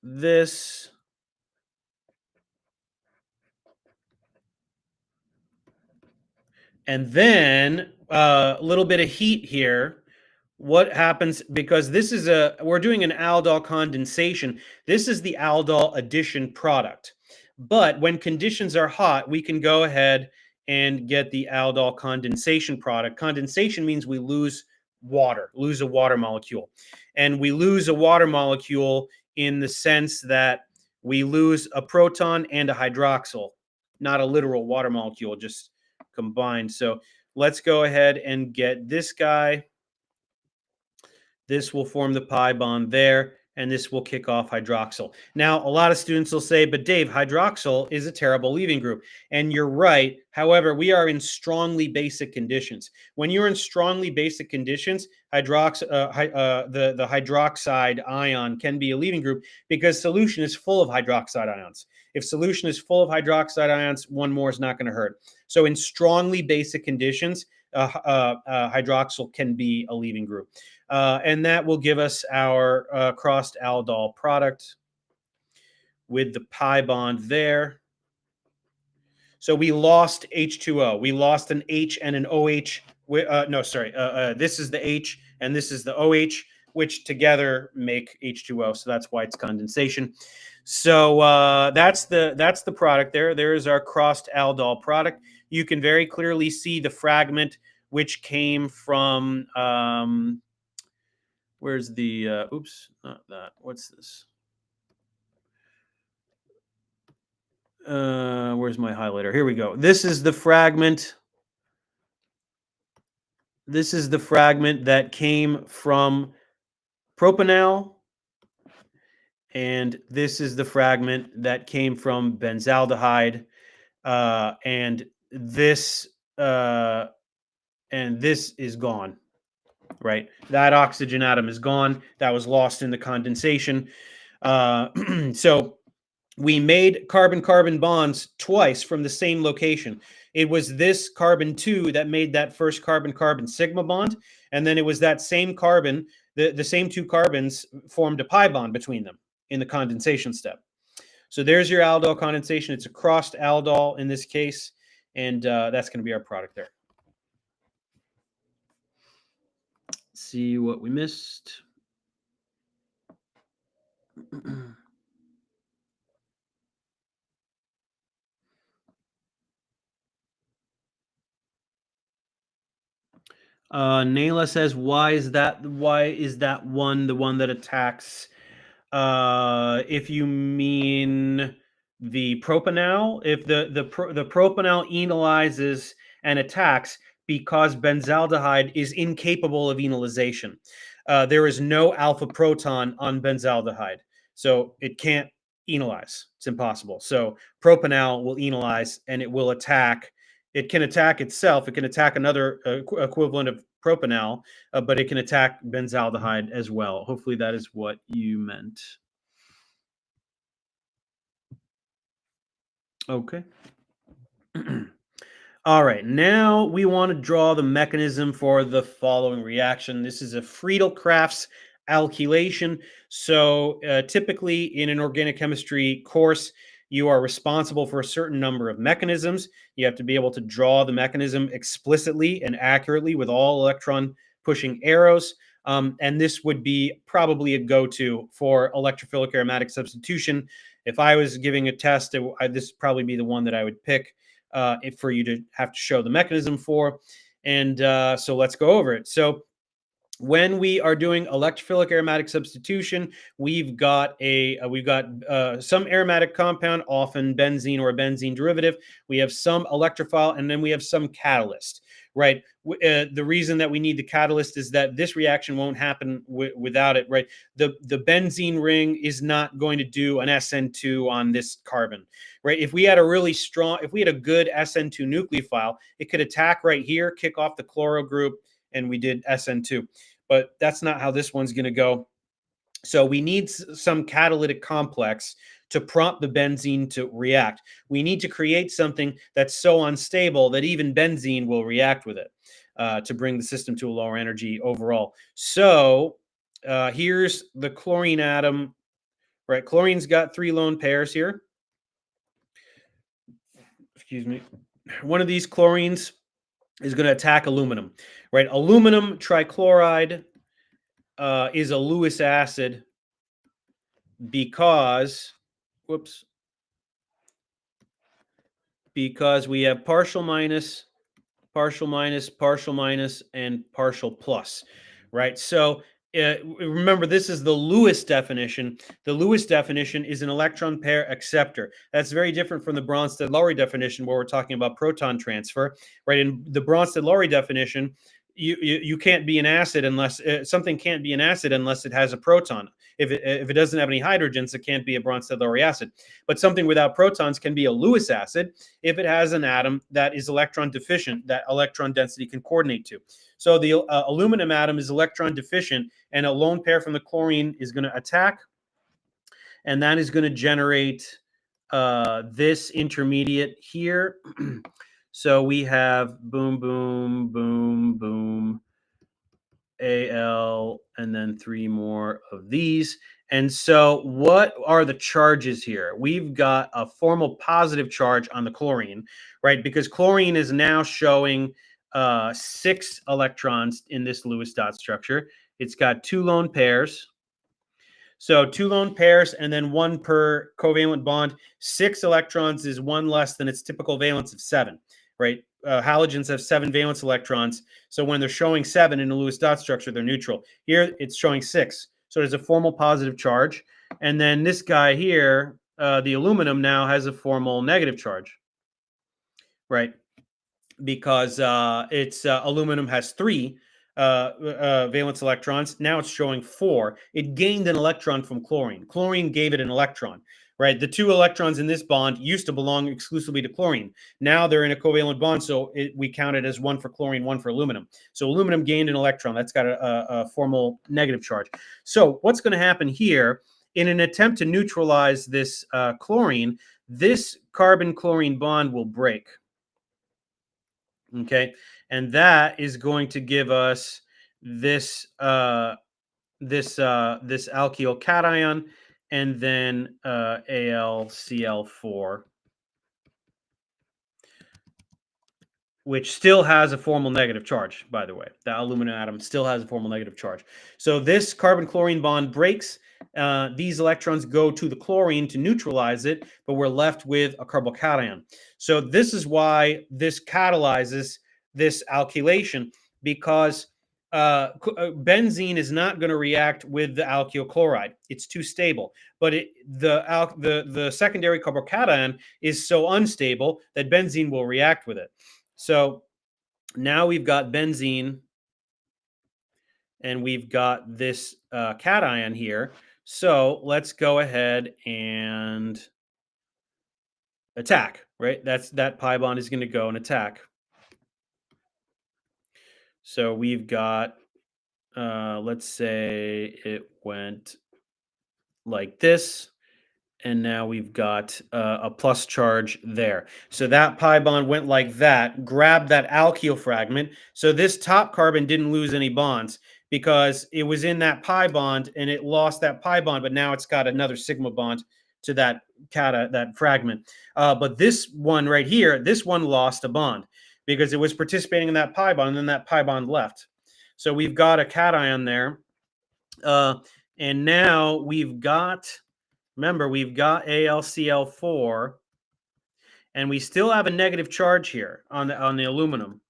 this. And then a little bit of heat here. what happens, because this is we're doing an aldol condensation. This is the aldol addition product. But when conditions are hot, we can go ahead and get the aldol condensation product. Condensation means we lose water, lose a water molecule. And we lose a water molecule in the sense that we lose a proton and a hydroxyl, not a literal water molecule, just combined. So let's go ahead and get this guy. This will form the pi bond there, and this will kick off hydroxyl. Now, a lot of students will say, but Dave, hydroxyl is a terrible leaving group. And you're right. However, we are in strongly basic conditions. When you're in strongly basic conditions, the hydroxide ion can be a leaving group because solution is full of hydroxide ions. If solution is full of hydroxide ions, one more is not going to hurt. So in strongly basic conditions, hydroxyl can be a leaving group. And that will give us our crossed aldol product with the pi bond there. So we lost H2O. We lost an H and an OH. This is the H and this is the OH, which together make H2O. So that's why it's condensation. So that's the product there. There is our crossed aldol product. You can very clearly see the fragment which came from where's the oops, not that. What's this? Where's my highlighter? Here we go. This is the fragment. This is the fragment that came from propanol. And this is the fragment that came from benzaldehyde. And this is gone. Right, that oxygen atom is gone. That was lost in the condensation. So we made carbon-carbon bonds twice from the same location. It was this carbon 2 that made that first carbon-carbon sigma bond, and then it was that same carbon, the same two carbons formed a pi bond between them in the condensation step. So there's your aldol condensation. It's a crossed aldol in this case, and that's going to be our product there. See what we missed. Nayla says, why is that one the one that attacks? If you mean the propanol, if the propanol enolizes and attacks because benzaldehyde is incapable of enolization. There is no alpha proton on benzaldehyde, so it can't enolize. It's impossible. So propanol will enolize and it will attack. It can attack itself. It can attack another equivalent of propanol, but it can attack benzaldehyde as well. Hopefully that is what you meant. Okay. All right, now we want to draw the mechanism for the following reaction. This is a Friedel-Crafts alkylation. So typically in an organic chemistry course, you are responsible for a certain number of mechanisms. You have to be able to draw the mechanism explicitly and accurately with all electron pushing arrows. And this would be probably a go-to for electrophilic aromatic substitution. If I was giving a test, this would probably be the one that I would pick for you to have to show the mechanism for. And so let's go over it. So when we are doing electrophilic aromatic substitution, we've got some aromatic compound, often benzene or a benzene derivative. We have some electrophile, and then we have some catalyst, right? The reason that we need the catalyst is that this reaction won't happen without it, right? The benzene ring is not going to do an SN2 on this carbon, right? If we had a good SN2 nucleophile, it could attack right here, kick off the chloro group, and we did SN2. But that's not how this one's going to go. So we need some catalytic complex to prompt the benzene to react. We need to create something that's so unstable that even benzene will react with it to bring the system to a lower energy overall. So here's the chlorine atom, right? Chlorine's got 3 lone pairs here. Excuse me. One of these chlorines is going to attack aluminum, right? Aluminum trichloride is a Lewis acid because, because we have partial minus, partial minus, partial minus, and partial plus, right? So remember, this is the Lewis definition. The Lewis definition is an electron pair acceptor. That's very different from the Bronsted-Lowry definition, where we're talking about proton transfer, right? In the Bronsted-Lowry definition, you can't be an acid unless something can't be an acid unless it has a proton. If it doesn't have any hydrogens, it can't be a Bronsted-Lowry acid. But something without protons can be a Lewis acid if it has an atom that is electron deficient, that electron density can coordinate to. So the aluminum atom is electron deficient, and a lone pair from the chlorine is going to attack, and that is going to generate this intermediate here. So we have boom, boom, boom, boom, Al, and then 3 more of these. And so what are the charges here? We've got a formal positive charge on the chlorine, right? Because chlorine is now showing 6 electrons in this Lewis dot structure. It's got 2 lone pairs. So 2 lone pairs and then 1 per covalent bond. 6 electrons is 1 less than its typical valence of 7, right? Halogens have 7 valence electrons. So when they're showing 7 in a Lewis dot structure, they're neutral. Here, it's showing 6. So there's a formal positive charge. And then this guy here, the aluminum, now has a formal negative charge, right? Because its aluminum has 3 valence electrons. Now it's showing 4. It gained an electron from chlorine. Chlorine gave it an electron, right? The 2 electrons in this bond used to belong exclusively to chlorine. Now they're in a covalent bond, so we count it as 1 for chlorine, 1 for aluminum. So aluminum gained an electron. That's got a formal negative charge. So what's going to happen here, in an attempt to neutralize this chlorine, this carbon-chlorine bond will break. Okay, and that is going to give us this this alkyl cation, and then AlCl4, which still has a formal negative charge, by the way. The aluminum atom still has a formal negative charge. So this carbon-chlorine bond breaks. These electrons go to the chlorine to neutralize it, but we're left with a carbocation. So this is why this catalyzes this alkylation, because benzene is not going to react with the alkyl chloride. It's too stable. But the secondary carbocation is so unstable that benzene will react with it. So now we've got benzene, and we've got this cation here. So let's go ahead and attack, right? That pi bond is going to go and attack. So we've got, let's say it went like this, and now we've got a plus charge there. So that pi bond went like that, grabbed that alkyl fragment. So this top carbon didn't lose any bonds because it was in that pi bond and it lost that pi bond, but now it's got another sigma bond to that fragment. But this one right here, this one lost a bond because it was participating in that pi bond, and then that pi bond left. So we've got a cation there. And now we've got, remember, we've got AlCl4, and we still have a negative charge here on the aluminum.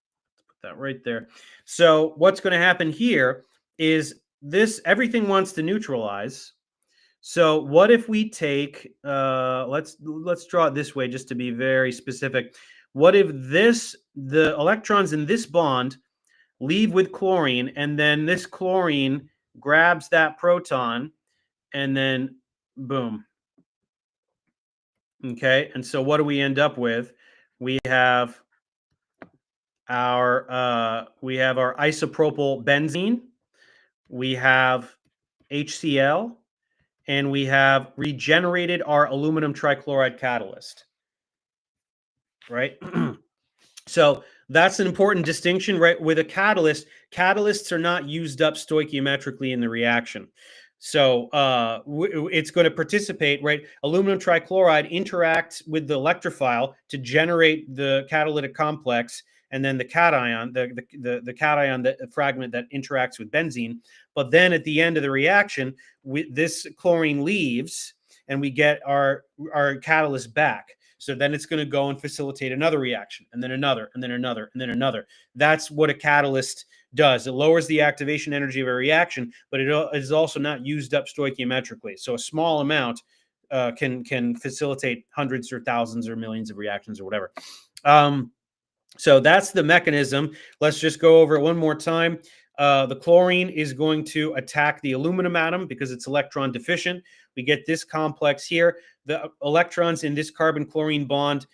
Put that right there. So what's going to happen here is this, everything wants to neutralize. So what if we take, let's draw it this way just to be very specific. What if the electrons in this bond leave with chlorine, and then this chlorine grabs that proton, and then boom. Okay, and so what do we end up with? We have our isopropyl benzene, we have HCl, and we have regenerated our aluminum trichloride catalyst, right? So that's an important distinction, right? With a catalyst, catalysts are not used up stoichiometrically in the reaction. So it's going to participate, right? Aluminum trichloride interacts with the electrophile to generate the catalytic complex, and then the cation, the cation, the fragment that interacts with benzene. But then at the end of the reaction, this chlorine leaves, and we get our catalyst back. So then it's going to go and facilitate another reaction, and then another, and then another, and then another. That's what a catalyst does. It lowers the activation energy of a reaction, but it is also not used up stoichiometrically. So a small amount can facilitate hundreds or thousands or millions of reactions or whatever. So that's the mechanism. Let's just go over it one more time. The chlorine is going to attack the aluminum atom because it's electron deficient. We get this complex here. The electrons in this carbon-chlorine bond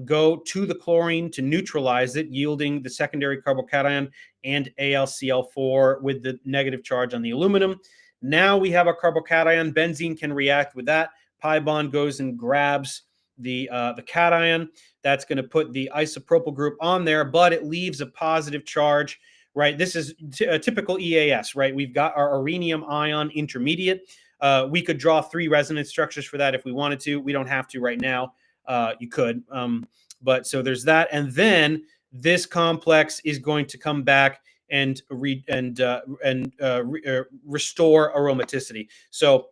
go to the chlorine to neutralize it, yielding the secondary carbocation and AlCl4 with the negative charge on the aluminum. Now we have a carbocation. Benzene can react with that. Pi bond goes and grabs the cation. That's going to put the isopropyl group on there, but it leaves a positive charge, right? This is a typical EAS, right? We've got our arenium ion intermediate. We could draw 3 resonance structures for that if we wanted to. We don't have to right now. You could, but so there's that, and then this complex is going to come back and restore aromaticity. So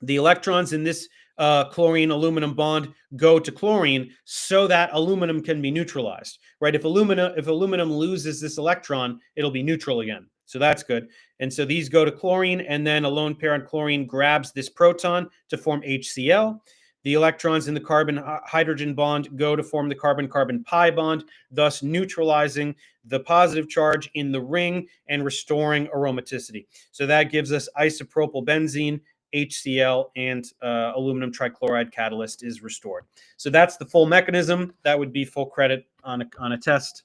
the electrons in this chlorine aluminum bond go to chlorine so that aluminum can be neutralized, right? If aluminum loses this electron, it'll be neutral again. So that's good. And so these go to chlorine, and then a lone pair on chlorine grabs this proton to form HCl. The electrons in the carbon-hydrogen bond go to form the carbon-carbon pi bond, thus neutralizing the positive charge in the ring and restoring aromaticity. So that gives us isopropyl benzene, HCl, and aluminum trichloride catalyst is restored. So that's the full mechanism. That would be full credit on a test,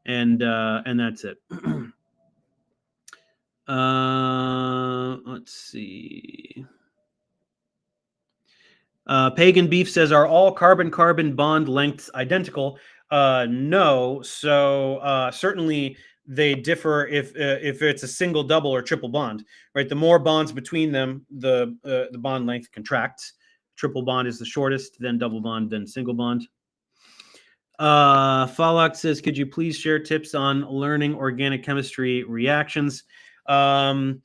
and that's it. Let's see. Pagan Beef says, are all carbon-carbon bond lengths identical? No. So certainly they differ if it's a single, double, or triple bond, right? The more bonds between them, the bond length contracts. Triple bond is the shortest, then double bond, then single bond. Falak says, could you please share tips on learning organic chemistry reactions? There's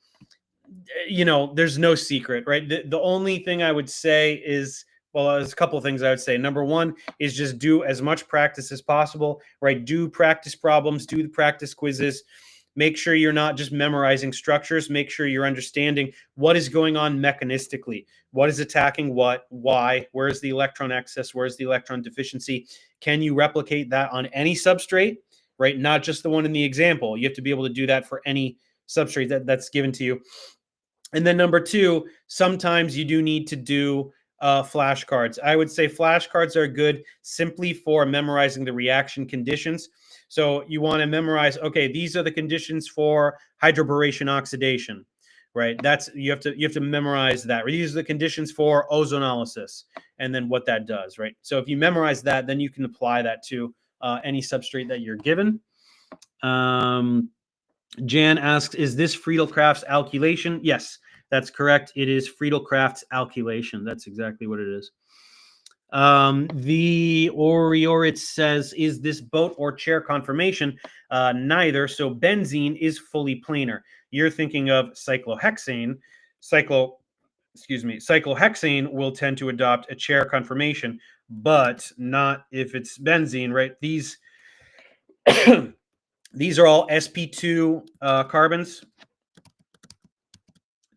no secret, right? The only thing I would say is, well, there's a couple of things I would say. Number one is just do as much practice as possible, right? Do practice problems, do the practice quizzes. Make sure you're not just memorizing structures. Make sure you're understanding what is going on mechanistically. What is attacking what, why, where's the electron excess, where's the electron deficiency? Can you replicate that on any substrate, right? Not just the one in the example. You have to be able to do that for any substrate that's given to you. And then number two, sometimes you do need to do flashcards. I would say flashcards are good simply for memorizing the reaction conditions. So you want to memorize, okay, these are the conditions for hydroboration oxidation, right? You have to memorize that. These are the conditions for ozonolysis, and then what that does, right? So if you memorize that, then you can apply that to any substrate that you're given. Jan asks, is this Friedel-Crafts alkylation? Yes, that's correct. It is Friedel-Crafts alkylation. That's exactly what it is. The Oriorit says, is this boat or chair conformation? Neither. So benzene is fully planar. You're thinking of cyclohexane. Cyclohexane will tend to adopt a chair conformation, but not if it's benzene, right? These These are all sp2 carbons.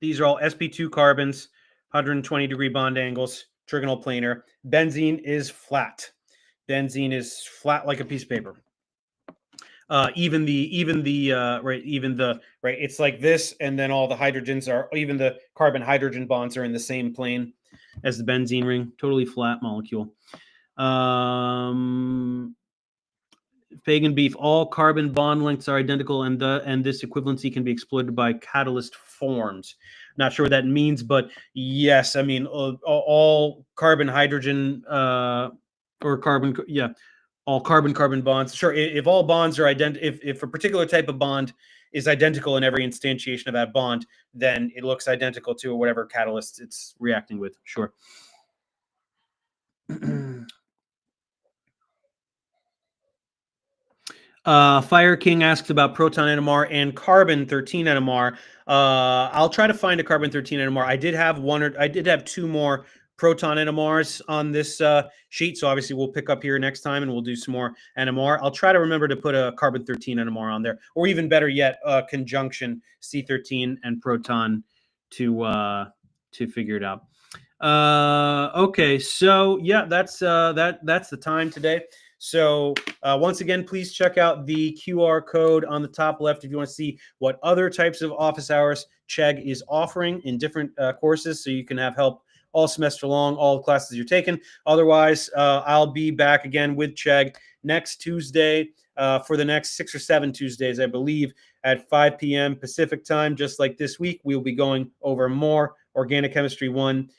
These are all sp2 carbons, 120-degree bond angles, trigonal planar. Benzene is flat. Benzene is flat like a piece of paper. It's like this, and then all the hydrogens are, even the carbon-hydrogen bonds are in the same plane as the benzene ring. Totally flat molecule. Pagan Beef, all carbon bond lengths are identical, and this equivalency can be exploited by catalyst forms. Not sure what that means, but yes, I mean all carbon hydrogen all carbon bonds. Sure, if all bonds are if a particular type of bond is identical in every instantiation of that bond, then it looks identical to whatever catalyst it's reacting with. Sure. Fire King asks about proton NMR and carbon 13 NMR. I'll try to find a carbon 13 NMR. I did have two more proton NMRs on this sheet, so obviously we'll pick up here next time and we'll do some more NMR. I'll try to remember to put a carbon 13 NMR on there, or even better yet, conjunction C13 and proton to figure it out. Okay, so yeah, that's the time today. So once again, please check out the QR code on the top left if you want to see what other types of office hours Chegg is offering in different courses, so you can have help all semester long, all classes you're taking. Otherwise, I'll be back again with Chegg next Tuesday for the next 6 or 7 Tuesdays, I believe, at 5 p.m. Pacific time. Just like this week, we'll be going over more Organic Chemistry 1